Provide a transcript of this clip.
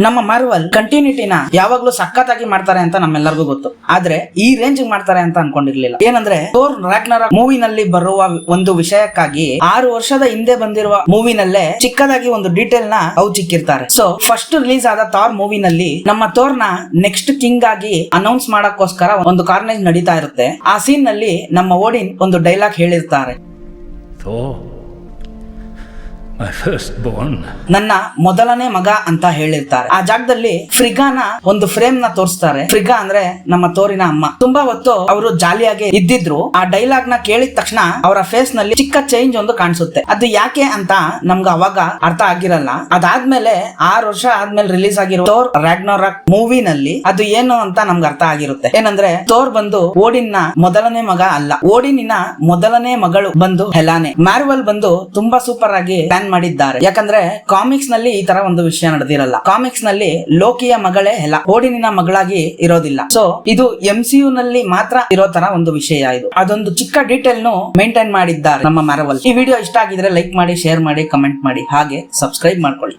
ನಮ್ಮ ಮಾರ್ವಲ್ ಕಂಟಿನ್ಯೂಟಿನ ಯಾವಾಗ್ಲೂ ಸಖತ್ತಾಗಿ ಮಾಡ್ತಾರೆ ಅಂತ ನಮ್ಮೆಲ್ಲರಿಗೂ ಗೊತ್ತು. ಆದ್ರೆ ಈ ರೇಂಜ್ ಮಾಡ್ತಾರೆ ಅಂತ ಅನ್ಕೊಂಡಿರ್ಲಿಲ್ಲ. ಏನಂದ್ರೆ ಥೋರ್ ರಾಗ್ನರಾಕ್ ಮೂವಿನಲ್ಲಿ ಬರುವ ಒಂದು ವಿಷಯಕ್ಕಾಗಿ 6 ವರ್ಷದ ಹಿಂದೆ ಬಂದಿರುವ ಮೂವಿನಲ್ಲೇ ಚಿಕ್ಕದಾಗಿ ಒಂದು ಡೀಟೇಲ್ ನ ಚಿಕ್ಕಿರ್ತಾರೆ. ಸೊ ಫಸ್ಟ್ ರಿಲೀಸ್ ಆದ ಥಾರ್ ಮೂವಿನಲ್ಲಿ ನಮ್ಮ ಥೋರ್ ನ ನೆಕ್ಸ್ಟ್ ಕಿಂಗ್ ಆಗಿ ಅನೌನ್ಸ್ ಮಾಡಕ್ಕೋಸ್ಕರ ಒಂದು ಕಾರ್ನೇಜ್ ನಡೀತಾ ಇರುತ್ತೆ. ಆ ಸೀನ್ ನಲ್ಲಿ ನಮ್ಮ ಓಡಿನ್ ಒಂದು ಡೈಲಾಗ್ ಹೇಳಿರ್ತಾರೆ, My firstborn. ನನ್ನ ಮೊದಲನೇ ಮಗ ಅಂತ ಹೇಳಿರ್ತಾರೆ. ಆ ಜಾಗದಲ್ಲಿ ಫ್ರಿಗಾನ ಒಂದು ಫ್ರೇಮ್ ನ ತೋರಿಸ್ತಾರೆ. ಫ್ರಿಗಾ ಅಂದ್ರೆ ನಮ್ಮ ಥೋರಿನ ಅಮ್ಮ. ತುಂಬಾ ಹೊತ್ತು ಅವರು ಜಾಲಿಯಾಗಿ ಇದ್ದಿದ್ರು. ಆ ಡೈಲಾಗ್ ನ ಕೇಳಿದ ತಕ್ಷಣ ಅವರ ಫೇಸ್ ನಲ್ಲಿ ಚಿಕ್ಕ ಚೇಂಜ್ ಒಂದು ಕಾಣಿಸುತ್ತೆ. ಅದು ಯಾಕೆ ಅಂತ ನಮ್ಗೆ ಅವಾಗ ಅರ್ಥ ಆಗಿರಲ್ಲ. ಅದಾದ್ಮೇಲೆ 6 ವರ್ಷ ಆದ್ಮೇಲೆ ರಿಲೀಸ್ ಆಗಿರೋ ಥೋರ್ ರಾಗ್ನರಾಕ್ ಮೂವಿನಲ್ಲಿ ಅದು ಏನು ಅಂತ ನಮ್ಗೆ ಅರ್ಥ ಆಗಿರುತ್ತೆ. ಏನಂದ್ರೆ ಥೋರ್ ಬಂದು ಓಡಿನ್ ನ ಮೊದಲನೇ ಮಗ ಅಲ್ಲ, ಓಡಿನಿನ ಮೊದಲನೇ ಮಗಳು ಬಂದು ಹೆಲಾನೆ. ಮಾರ್ವೆಲ್ ಬಂದು ತುಂಬಾ ಸೂಪರ್ ಆಗಿ ಪ್ಲಾನ್ ಮಾಡಿದ್ದಾರೆ. ಯಾಕಂದ್ರೆ ಕಾಮಿಕ್ಸ್ ನಲ್ಲಿ ಈ ತರ ಒಂದು ವಿಷಯ ನಡೆದಿರಲ್ಲ. ಕಾಮಿಕ್ಸ್ ನಲ್ಲಿ ಲೋಕಿಯ ಮಗಳೇ ಹೆಲಾ, ಓಡಿನಿನ ಮಗಳಾಗಿ ಇರೋದಿಲ್ಲ. ಸೊ ಇದು MCU ನಲ್ಲಿ ಮಾತ್ರ ಇರೋ ತರ ಒಂದು ವಿಷಯ. ಇದು ಅದೊಂದು ಚಿಕ್ಕ ಡೀಟೇಲ್ ನು ಮೇಂಟೈನ್ ಮಾಡಿದ್ದಾರೆ ನಮ್ಮ ಮಾರ್ವೆಲ್. ಈ ವಿಡಿಯೋ ಇಷ್ಟ ಆಗಿದ್ರೆ ಲೈಕ್ ಮಾಡಿ, ಶೇರ್ ಮಾಡಿ, ಕಮೆಂಟ್ ಮಾಡಿ, ಹಾಗೆ ಸಬ್ಸ್ಕ್ರೈಬ್ ಮಾಡ್ಕೊಳ್ಳಿ.